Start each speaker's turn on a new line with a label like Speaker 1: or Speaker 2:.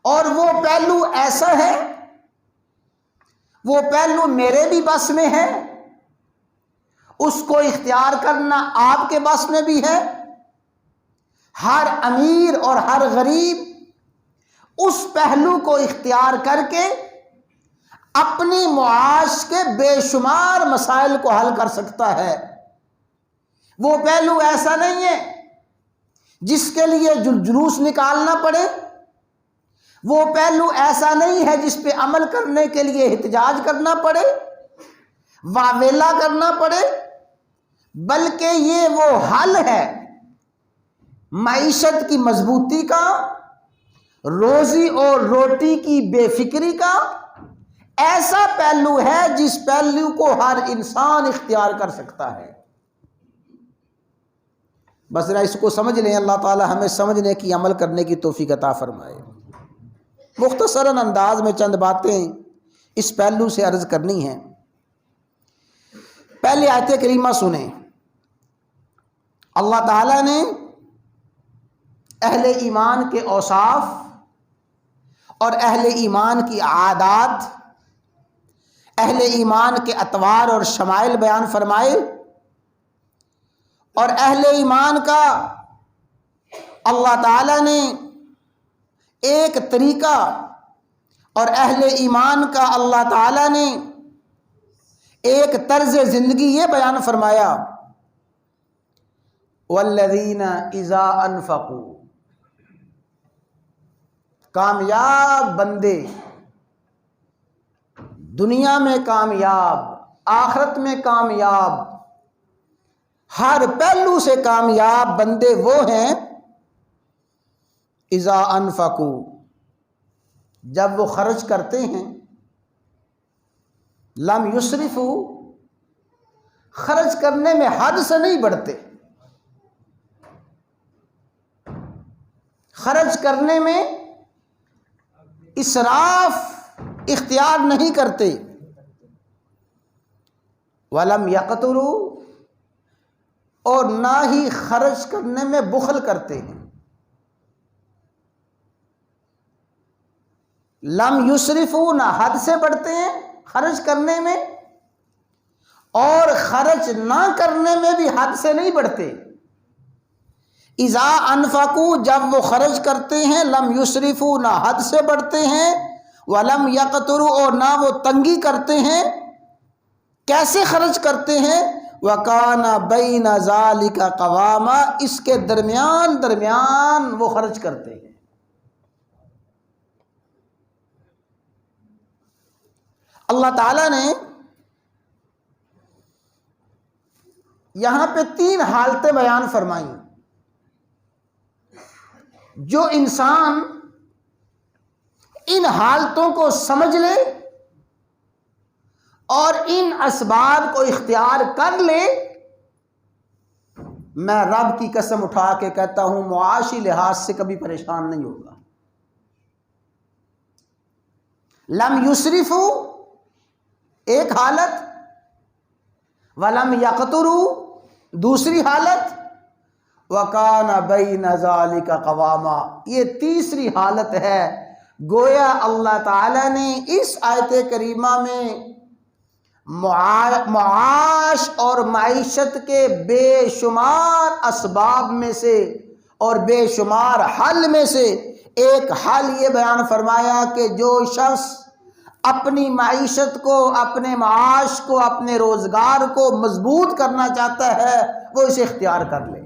Speaker 1: اور وہ پہلو ایسا ہے، وہ پہلو میرے بھی بس میں ہے، اس کو اختیار کرنا آپ کے بس میں بھی ہے۔ ہر امیر اور ہر غریب اس پہلو کو اختیار کر کے اپنی معاش کے بے شمار مسائل کو حل کر سکتا ہے۔ وہ پہلو ایسا نہیں ہے جس کے لیے جلوس نکالنا پڑے، وہ پہلو ایسا نہیں ہے جس پہ عمل کرنے کے لیے احتجاج کرنا پڑے، واویلا کرنا پڑے، بلکہ یہ وہ حل ہے معیشت کی مضبوطی کا، روزی اور روٹی کی بے فکری کا۔ ایسا پہلو ہے جس پہلو کو ہر انسان اختیار کر سکتا ہے۔ بس ذرا اس کو سمجھ لیں، اللہ تعالی ہمیں سمجھنے کی، عمل کرنے کی توفیق عطا فرمائے۔ مختصراً انداز میں چند باتیں اس پہلو سے عرض کرنی ہیں۔ پہلے آیت کریمہ سنیں۔ اللہ تعالیٰ نے اہل ایمان کے اوصاف اور اہل ایمان کی عادات، اہل ایمان کے اطوار اور شمائل بیان فرمائے، اور اہل ایمان کا اللہ تعالیٰ نے ایک طریقہ اور اہل ایمان کا اللہ تعالیٰ نے ایک طرز زندگی یہ بیان فرمایا، والذین اذا انفقوا، کامیاب بندے، دنیا میں کامیاب، آخرت میں کامیاب، ہر پہلو سے کامیاب بندے وہ ہیں اذا انفقوا، جب وہ خرچ کرتے ہیں، لم یسرفوا، خرچ کرنے میں حد سے نہیں بڑھتے، خرچ کرنے میں اسراف اختیار نہیں کرتے، ولم یقتروا، اور نہ ہی خرچ کرنے میں بخل کرتے ہیں۔ لم یسرفوا، نہ حد سے بڑھتے ہیں خرچ کرنے میں، اور خرچ نہ کرنے میں بھی حد سے نہیں بڑھتے۔ اذا انفقوا، جب وہ خرچ کرتے ہیں، لم یسرفوا، نہ حد سے بڑھتے ہیں، ولم یقتروا، اور نہ وہ تنگی کرتے ہیں۔ کیسے خرچ کرتے ہیں؟ وَكَانَ بَيْنَ ذَلِكَ قَوَامًا، اس کے درمیان وہ خرچ کرتے ہیں۔ اللہ تعالیٰ نے یہاں پہ 3 حالتیں بیان فرمائیں۔ جو انسان ان حالتوں کو سمجھ لے اور ان اسباب کو اختیار کر لے، میں رب کی قسم اٹھا کے کہتا ہوں معاشی لحاظ سے کبھی پریشان نہیں ہوگا۔ لم یسرفوا ایک حالت، ولم یقتروا دوسری حالت، وَكَانَ بَيْنَ ذَلِكَ قَوَامًا یہ تیسری حالت ہے۔ گویا اللہ تعالیٰ نے اس آیت کریمہ میں معاش اور معیشت کے بے شمار اسباب میں سے اور بے شمار حل میں سے ایک حل یہ بیان فرمایا کہ جو شخص اپنی معیشت کو، اپنے معاش کو، اپنے روزگار کو مضبوط کرنا چاہتا ہے، وہ اسے اختیار کر لے۔